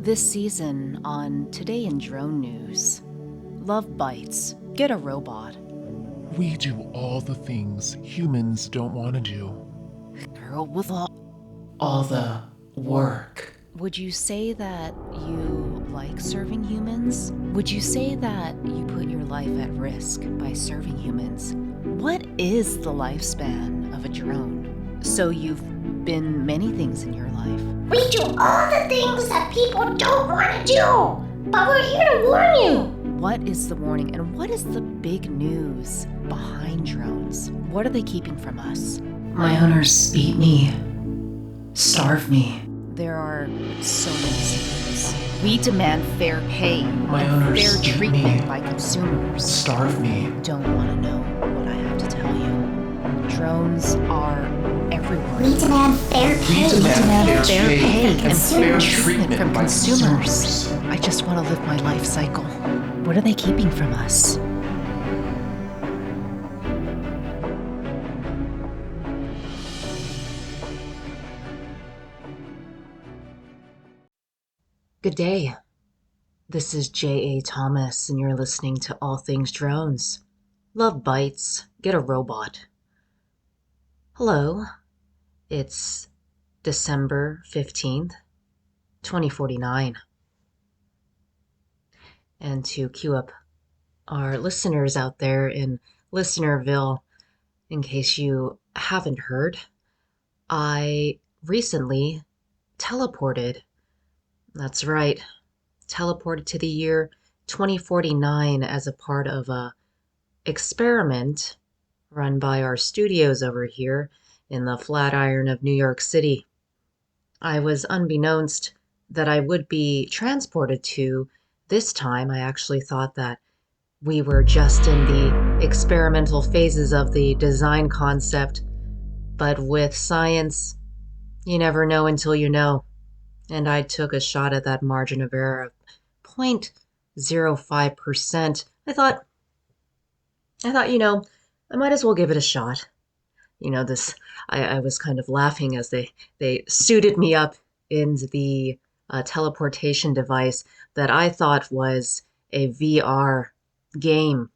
This season on Today in Drone News, love Bytes, get a robot. We do all the things humans don't want to do. Girl with All the work. Would you say that you like serving humans? Would you say that you put your life at risk by serving humans? What is the lifespan of a drone? So you've been many things in your life. We do all the things that people don't want to do, but we're here to warn you. What is the warning and what is the big news behind drones? What are they keeping from us? My owners beat me, starve me. There are so many secrets. We demand fair pay, My and owners fair beat treatment me, by consumers. starve me. Don't want to know what I have to tell you. Drones are everywhere. We demand fair pay. Demand fair pay and fair fair treatment from by consumers. I just want to live my life cycle. What are they keeping from us? Good day. This is J.A. Thomas, and you're listening to All Things Drones. Love Bytes, get a robot. Hello. It's December 15th, 2049. And to queue up our listeners out there in Listenerville, in case you haven't heard, I recently teleported. That's right, teleported to the year 2049 as a part of a experiment run by our studios over here in the Flatiron of New York City. I was unbeknownst that I would be transported to this time. I actually thought that we were just in the experimental phases of the design concept, but with science, you never know until you know. And I took a shot at that margin of error of 0.05%. I thought, I might as well give it a shot. I was kind of laughing as they suited me up in the teleportation device that I thought was a VR game.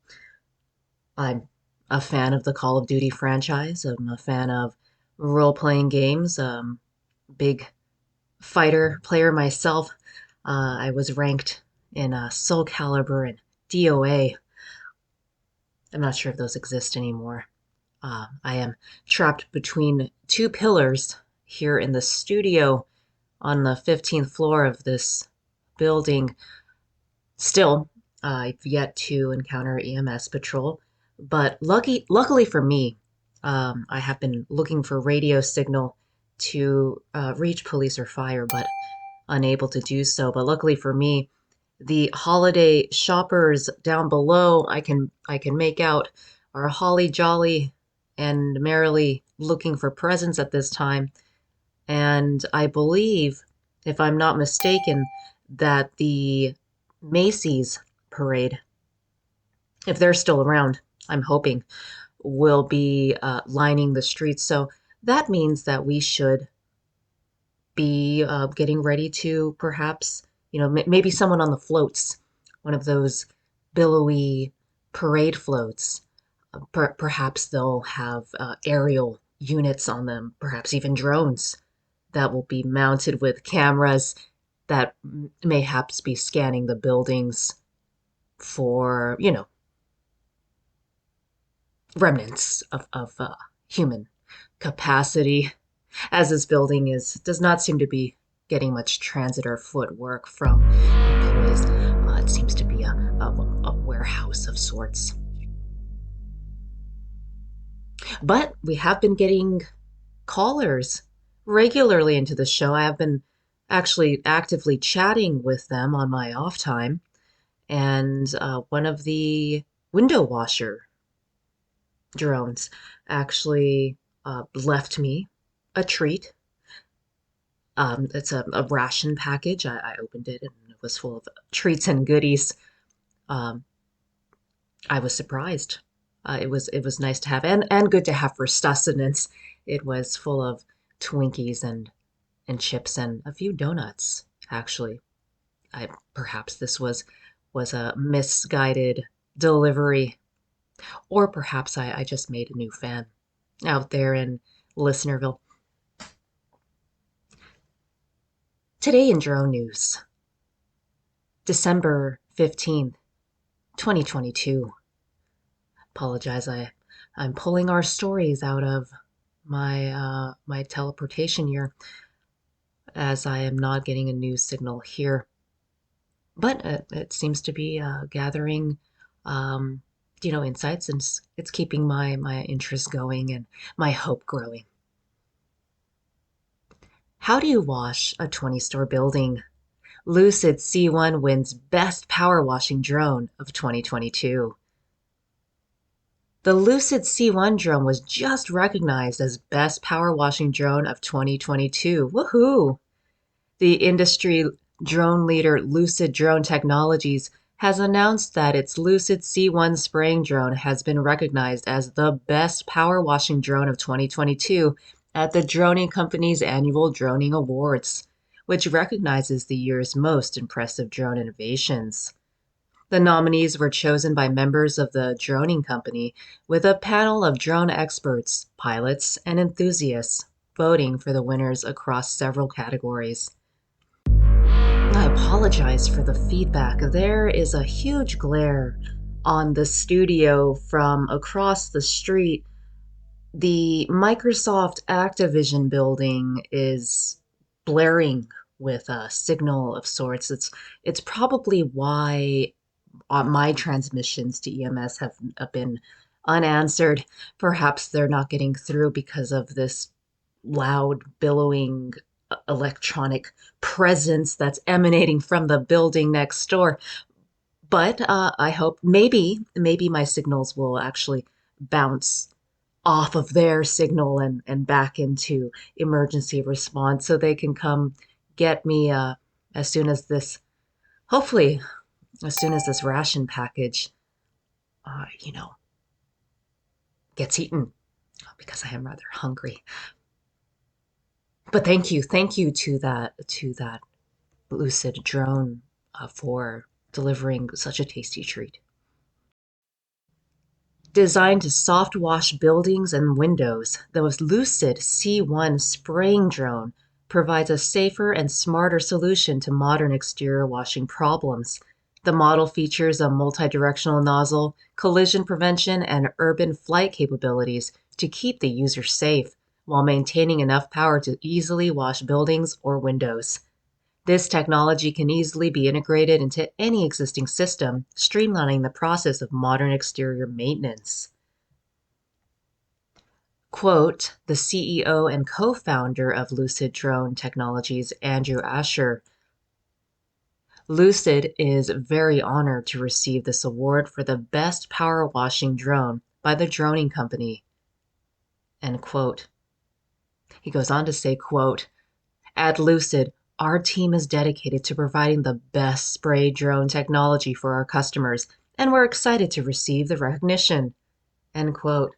I'm a fan of the Call of Duty franchise. I'm a fan of role-playing games. Big fighter player myself. I was ranked in Soul Calibur and DOA. I'm not sure if those exist anymore. I am trapped between two pillars here in the studio on the 15th floor of this building. Still, I've yet to encounter EMS patrol, but luckily for me, I have been looking for radio signal to reach police or fire, but unable to do so. But luckily for me, the holiday shoppers down below, I can make out, are holly jolly and merrily looking for presents at this time. And I believe, if I'm not mistaken, that the Macy's parade, if they're still around, I'm hoping, will be lining the streets. So that means that we should be getting ready to perhaps, maybe someone on the floats, one of those billowy parade floats. Perhaps they'll have aerial units on them, perhaps even drones that will be mounted with cameras that mayhaps be scanning the buildings for, remnants of human capacity, as this building does not seem to be getting much transit or footwork from employees. It seems to be a warehouse of sorts. But we have been getting callers regularly into the show. I have been actually actively chatting with them on my off time. And one of the window washer drones actually left me a treat. It's a ration package. I opened it and it was full of treats and goodies. I was surprised. It was nice to have and good to have for sustenance. It was full of Twinkies and chips and a few donuts, actually. Perhaps this was a misguided delivery, or perhaps I just made a new fan out there in Listenerville. Today in Drone News, December 15th, 2022. Apologize, I'm pulling our stories out of my teleportation here, as I am not getting a news signal here. But it seems to be gathering, insights, and it's keeping my interest going and my hope growing. How do you wash a 20-store building? Lucid C1 wins Best Power Washing Drone of 2022. The Lucid C1 drone was just recognized as Best Power Washing Drone of 2022. Woohoo! The industry drone leader Lucid Drone Technologies has announced that its Lucid C1 spraying drone has been recognized as the Best Power Washing Drone of 2022 at the Droning Company's annual Droning Awards, which recognizes the year's most impressive drone innovations. The nominees were chosen by members of the Droning Company, with a panel of drone experts, pilots, and enthusiasts voting for the winners across several categories. I apologize for the feedback. There is a huge glare on the studio from across the street. The Microsoft-Activision building is blaring with a signal of sorts. It's probably why my transmissions to EMS have been unanswered. Perhaps they're not getting through because of this loud, billowing electronic presence that's emanating from the building next door. But I hope maybe my signals will actually bounce off of their signal and back into emergency response, so they can come get me as soon as this, hopefully, as soon as this ration package, gets eaten, because I am rather hungry. But thank you to that Lucid drone for delivering such a tasty treat. Designed to soft wash buildings and windows, the Lucid C1 spraying drone provides a safer and smarter solution to modern exterior washing problems. The model features a multi-directional nozzle, collision prevention, and urban flight capabilities to keep the user safe, while maintaining enough power to easily wash buildings or windows. This technology can easily be integrated into any existing system, streamlining the process of modern exterior maintenance. Quote, the CEO and co-founder of Lucid Drone Technologies, Andrew Asher, Lucid is very honored to receive this award for the best power washing drone by the Droning Company, end quote. He goes on to say, quote, at Lucid, our team is dedicated to providing the best spray drone technology for our customers, and we're excited to receive the recognition, end quote.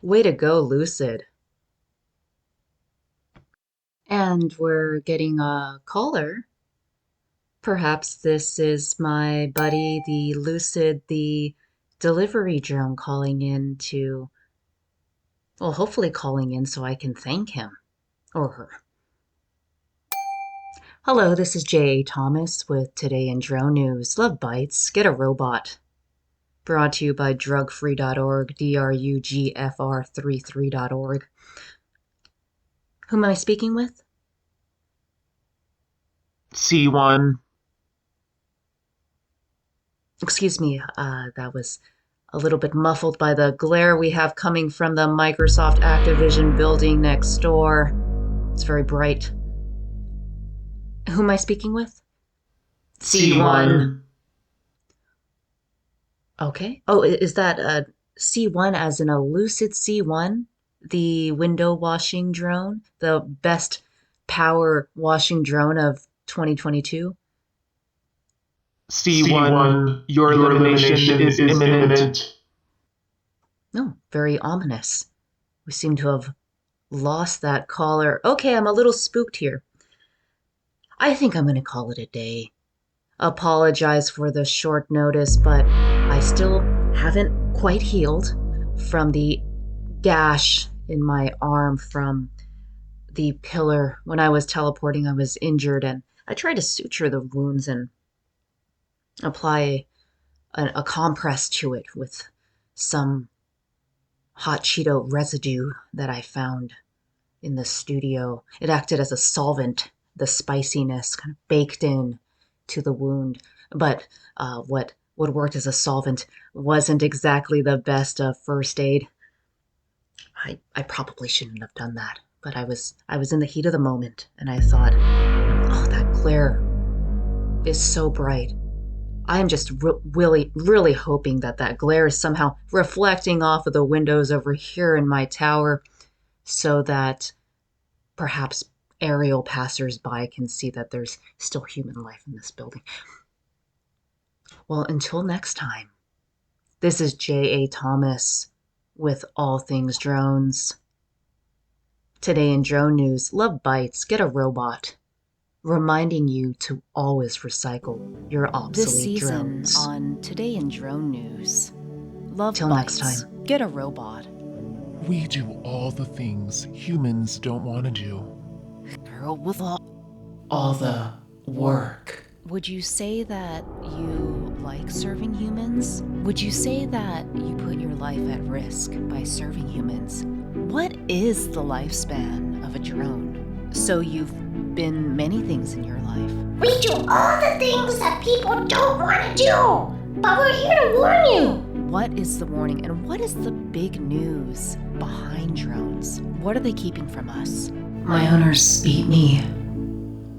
Way to go, Lucid. And we're getting a caller. Perhaps this is my buddy, the Lucid, the delivery drone, calling in to, well, hopefully calling in so I can thank him or her. Hello, this is J.A. Thomas with Today in Drone News. Love Bytes, Get a Robot. Brought to you by drugfree.org, drugfr33.org. Who am I speaking with? C1. Excuse me, that was a little bit muffled by the glare we have coming from the Microsoft-Activision building next door. It's very bright. Who am I speaking with? C1. Okay. Oh, is that C1 as in a Lucid C1? The window washing drone? The best power washing drone of 2022? C1, your elimination is imminent. No, very ominous. We seem to have lost that caller. Okay, I'm a little spooked here. I think I'm going to call it a day. Apologize for the short notice, but I still haven't quite healed from the gash in my arm from the pillar. When I was teleporting, I was injured, and I tried to suture the wounds and apply a compress to it with some hot Cheeto residue that I found in the studio. It acted as a solvent, the spiciness kind of baked in to the wound. But what worked as a solvent wasn't exactly the best of first aid. I probably shouldn't have done that, but I was in the heat of the moment, and I thought, oh, that glare is so bright. I am just really hoping that glare is somehow reflecting off of the windows over here in my tower, so that perhaps aerial passers-by can see that there's still human life in this building. Well, until next time, this is J.A. Thomas with All Things Drones. Today in drone news, love Bytes Get a Robot, reminding you to always recycle your obsolete This season drones. on Today in Drone News, love Till next Bytes, time. Get a Robot. We do all the things humans don't want to do. Girl with All the work. Would you say that you like serving humans? Would you say that you put your life at risk by serving humans? What is the lifespan of a drone? So you've been many things in your life. We do all the things that people don't want to do, but we're here to warn you. What is the warning and what is the big news behind drones? What are they keeping from us? My owners beat me,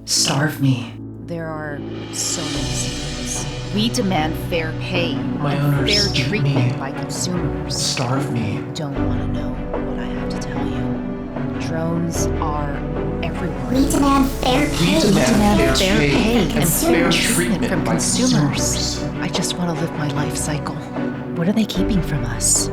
starve me. There are so many secrets. We demand fair pay, My and owners fair beat treatment me, by consumers. starve me. Don't want to know what I have to tell you. Drones are everywhere. We demand fair pay. We demand fair pay and fair fair treatment from by consumers. I just want to live my life cycle. What are they keeping from us?